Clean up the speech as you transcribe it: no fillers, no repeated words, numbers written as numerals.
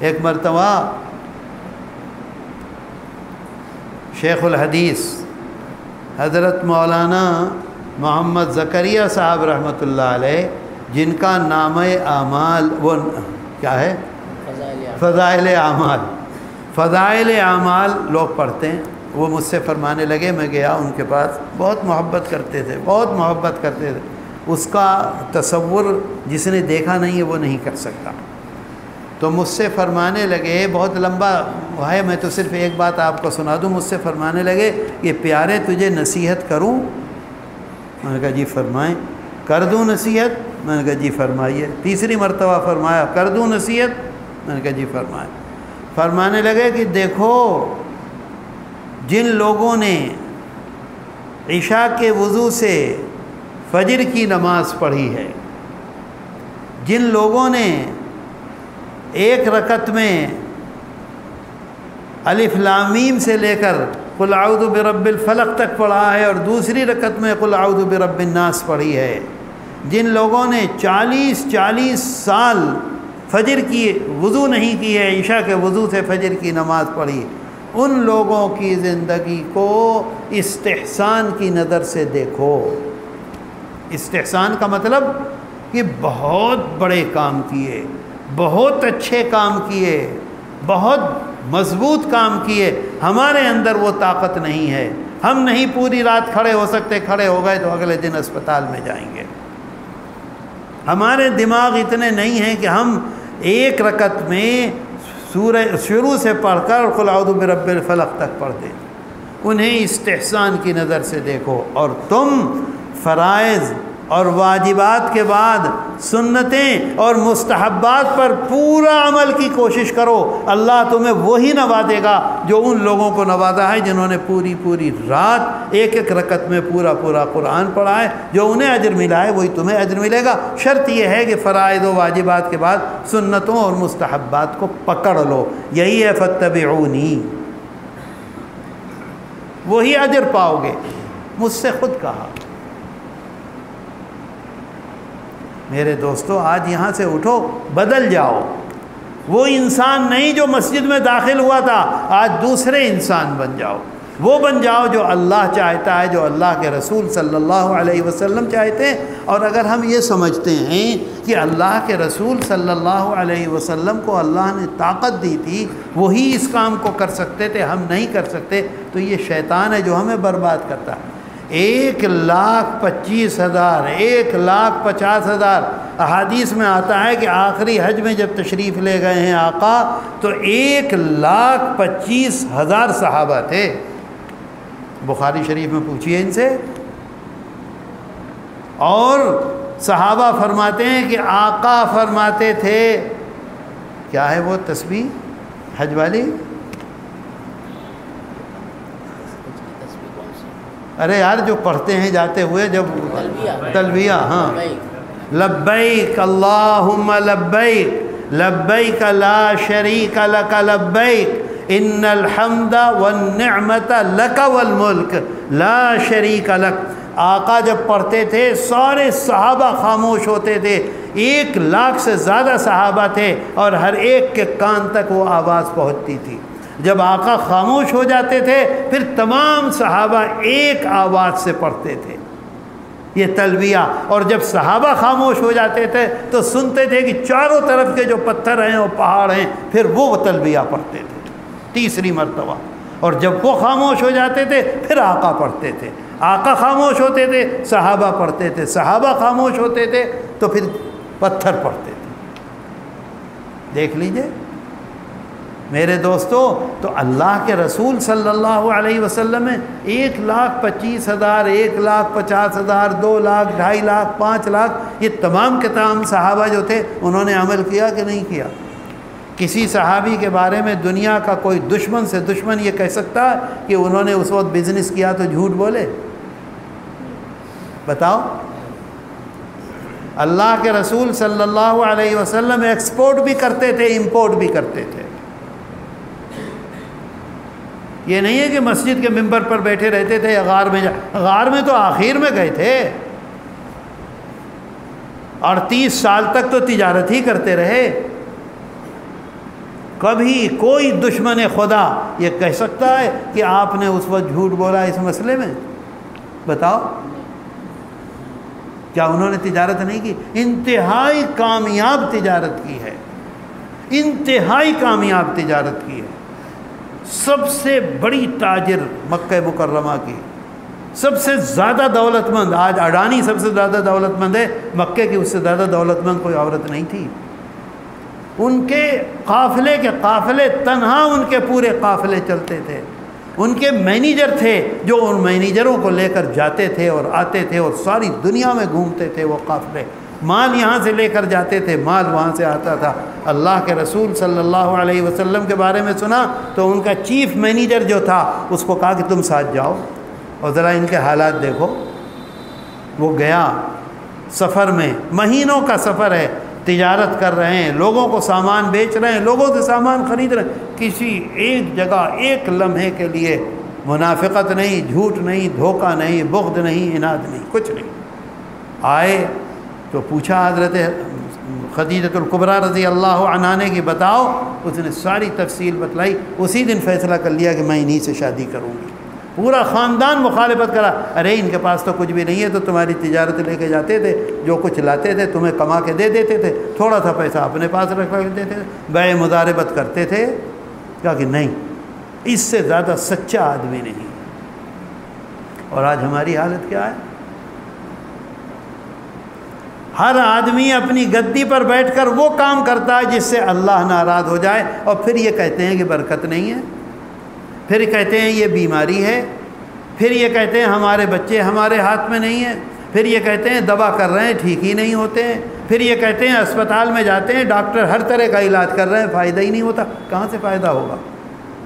ایک مرتبہ شیخ الحدیث حضرت مولانا محمد زکریا صاحب رحمۃ اللہ علیہ، جن کا نامہ اعمال وہ کیا ہے؟ فضائل اعمال، فضائل اعمال لوگ پڑھتے ہیں، وہ مجھ سے فرمانے لگے، میں گیا ان کے پاس، بہت محبت کرتے تھے، بہت محبت کرتے تھے، اس کا تصور جس نے دیکھا نہیں ہے وہ نہیں کر سکتا۔ تو مجھ سے فرمانے لگے، بہت لمبا ہے، میں تو صرف ایک بات آپ کو سنا دوں، مجھ سے فرمانے لگے کہ پیارے تجھے نصیحت کروں؟ میں نے کہا جی فرمائیں۔ کر دوں نصیحت؟ میں نے کہا جی فرمائیے۔ تیسری مرتبہ فرمایا، کر دوں نصیحت؟ میں نے کہا جی فرمائیں۔ فرمانے لگے کہ دیکھو، جن لوگوں نے عشاء کے وضو سے فجر کی نماز پڑھی ہے، جن لوگوں نے ایک رکعت میں الف لام میم سے لے کر قل اعوذ برب الفلق تک پڑھا ہے اور دوسری رکعت میں قل اعوذ برب الناس پڑھی ہے، جن لوگوں نے 40 سال فجر کی وضو نہیں کی ہے، عشاء کے وضو سے فجر کی نماز پڑھی، ان لوگوں کی زندگی کو استحسان کی نظر سے دیکھو۔ استحسان کا مطلب کہ بہت بڑے کام کیے، بہت اچھے کام کیے، بہت مضبوط کام کیے، ہمارے اندر وہ طاقت نہیں ہے، ہم نہیں پوری رات کھڑے ہو سکتے، کھڑے ہو گئے تو اگلے دن اسپتال میں جائیں گے، ہمارے دماغ اتنے نہیں ہیں کہ ہم ایک رکعت میں سورہ شروع سے پڑھ کر قل اعوذ برب الفلق تک پڑھ دیں۔ انہیں استحسان کی نظر سے دیکھو، اور تم فرائض اور واجبات کے بعد سنتیں اور مستحبات پر پورا عمل کی کوشش کرو، اللہ تمہیں وہی نوازے گا جو ان لوگوں کو نوازا ہے جنہوں نے پوری رات ایک ایک رکعت میں پورا قرآن پڑھا ہے، جو انہیں اجر ملا ہے وہی تمہیں اجر ملے گا۔ شرط یہ ہے کہ فرائض و واجبات کے بعد سنتوں اور مستحبات کو پکڑ لو، یہی ہے فاتبعونی، وہی اجر پاؤ گے۔ مجھ سے خود کہا، میرے دوستو آج یہاں سے اٹھو، بدل جاؤ، وہ انسان نہیں جو مسجد میں داخل ہوا تھا، آج دوسرے انسان بن جاؤ، وہ بن جاؤ جو اللہ چاہتا ہے، جو اللہ کے رسول صلی اللہ علیہ وسلم چاہتے ہیں۔ اور اگر ہم یہ سمجھتے ہیں کہ اللہ کے رسول صلی اللہ علیہ وسلم کو اللہ نے طاقت دی تھی، وہی اس کام کو کر سکتے تھے، ہم نہیں کر سکتے، تو یہ شیطان ہے جو ہمیں برباد کرتا ہے۔ 1,25,000 1,50,000 احادیث میں آتا ہے کہ آخری حج میں جب تشریف لے گئے ہیں آقا تو 1,25,000 صحابہ تھے۔ بخاری شریف میں پوچھیے ان سے، اور صحابہ فرماتے ہیں کہ آقا فرماتے تھے، کیا ہے وہ تسبیح حج والی؟ ارے یار جو پڑھتے ہیں جاتے ہوئے جب تلبیہ، ہاں، لبیک اللہم لبیک لبیک لا شریک لک لبیک ان الحمد والنعمت لک والملک لا شریک لک۔ آقا جب پڑھتے تھے سارے صحابہ خاموش ہوتے تھے، 1,00,000 سے زیادہ صحابہ تھے اور ہر ایک کے کان تک وہ آواز پہنچتی تھی۔ جب آقا خاموش ہو جاتے تھے پھر تمام صحابہ ایک آواز سے پڑھتے تھے یہ تلبیہ، اور جب صحابہ خاموش ہو جاتے تھے تو سنتے تھے کہ چاروں طرف کے جو پتھر ہیں اور پہاڑ ہیں، پھر وہ تلبیہ پڑھتے تھے تیسری مرتبہ، اور جب وہ خاموش ہو جاتے تھے پھر آقا پڑھتے تھے، آقا خاموش ہوتے تھے صحابہ پڑھتے تھے، صحابہ خاموش ہوتے تھے تو پھر پتھر پڑھتے تھے۔ دیکھ لیجئے میرے دوستو، تو اللہ کے رسول صلی اللہ علیہ وسلم میں 1,25,000 1,50,000 2 لاکھ 2.5 لاکھ 5 لاکھ یہ تمام کے تمام صحابہ جو تھے انہوں نے عمل کیا کہ نہیں کیا؟ کسی صحابی کے بارے میں دنیا کا کوئی دشمن سے دشمن یہ کہہ سکتا ہے کہ انہوں نے اس وقت بزنس کیا تو جھوٹ بولے؟ بتاؤ۔ اللہ کے رسول صلی اللہ علیہ وسلم ایکسپورٹ بھی کرتے تھے، امپورٹ بھی کرتے تھے۔ یہ نہیں ہے کہ مسجد کے ممبر پر بیٹھے رہتے تھے یا غار میں غار میں تو آخر میں گئے تھے، 38 سال تک تو تجارت ہی کرتے رہے۔ کبھی کوئی دشمن خدا یہ کہہ سکتا ہے کہ آپ نے اس وقت جھوٹ بولا اس مسئلے میں؟ بتاؤ، کیا انہوں نے تجارت نہیں کی؟ انتہائی کامیاب تجارت کی ہے، انتہائی کامیاب تجارت کی ہے۔ سب سے بڑی تاجر مکہ مکرمہ کی، سب سے زیادہ دولت مند، آج اڈانی سب سے زیادہ دولت مند ہے، مکے کی اس سے زیادہ دولت مند کوئی عورت نہیں تھی۔ ان کے قافلے کے قافلے تنہا ان کے پورے قافلے چلتے تھے، ان کے مینیجر تھے جو ان مینیجروں کو لے کر جاتے تھے اور آتے تھے اور ساری دنیا میں گھومتے تھے وہ قافلے، مال یہاں سے لے کر جاتے تھے، مال وہاں سے آتا تھا۔ اللہ کے رسول صلی اللہ علیہ وسلم کے بارے میں سنا تو ان کا چیف مینیجر جو تھا اس کو کہا کہ تم ساتھ جاؤ اور ذرا ان کے حالات دیکھو۔ وہ گیا، سفر میں، مہینوں کا سفر ہے، تجارت کر رہے ہیں، لوگوں کو سامان بیچ رہے ہیں، لوگوں سے سامان خرید رہے ہیں، کسی ایک جگہ ایک لمحے کے لیے منافقت نہیں، جھوٹ نہیں، دھوکہ نہیں، بغض نہیں، عناد نہیں، کچھ نہیں۔ آئے تو پوچھا حضرت خدیجۃ الکبریٰ رضی اللہ عنہا نے کہ بتاؤ، اس نے ساری تفصیل بتلائی۔ اسی دن فیصلہ کر لیا کہ میں انہی سے شادی کروں گی۔ پورا خاندان مخالفت کرا، ارے ان کے پاس تو کچھ بھی نہیں ہے، تو تمہاری تجارت لے کے جاتے تھے، جو کچھ لاتے تھے تمہیں کما کے دے دیتے تھے، تھوڑا سا پیسہ اپنے پاس رکھ لیتے تھے، بیع مضاربت کرتے تھے۔ کہا کہ نہیں، اس سے زیادہ سچا آدمی نہیں۔ اور آج ہماری حالت کیا ہے؟ ہر آدمی اپنی گدی پر بیٹھ کر وہ کام کرتا ہے جس سے اللہ ناراض ہو جائے، اور پھر یہ کہتے ہیں کہ برکت نہیں ہے، پھر کہتے ہیں یہ بیماری ہے، پھر یہ کہتے ہیں ہمارے بچے ہمارے ہاتھ میں نہیں ہیں، پھر یہ کہتے ہیں دوا کر رہے ہیں ٹھیک ہی نہیں ہوتے ہیں، پھر یہ کہتے ہیں اسپتال میں جاتے ہیں ڈاکٹر ہر طرح کا علاج کر رہے ہیں فائدہ ہی نہیں ہوتا۔ کہاں سے فائدہ ہوگا؟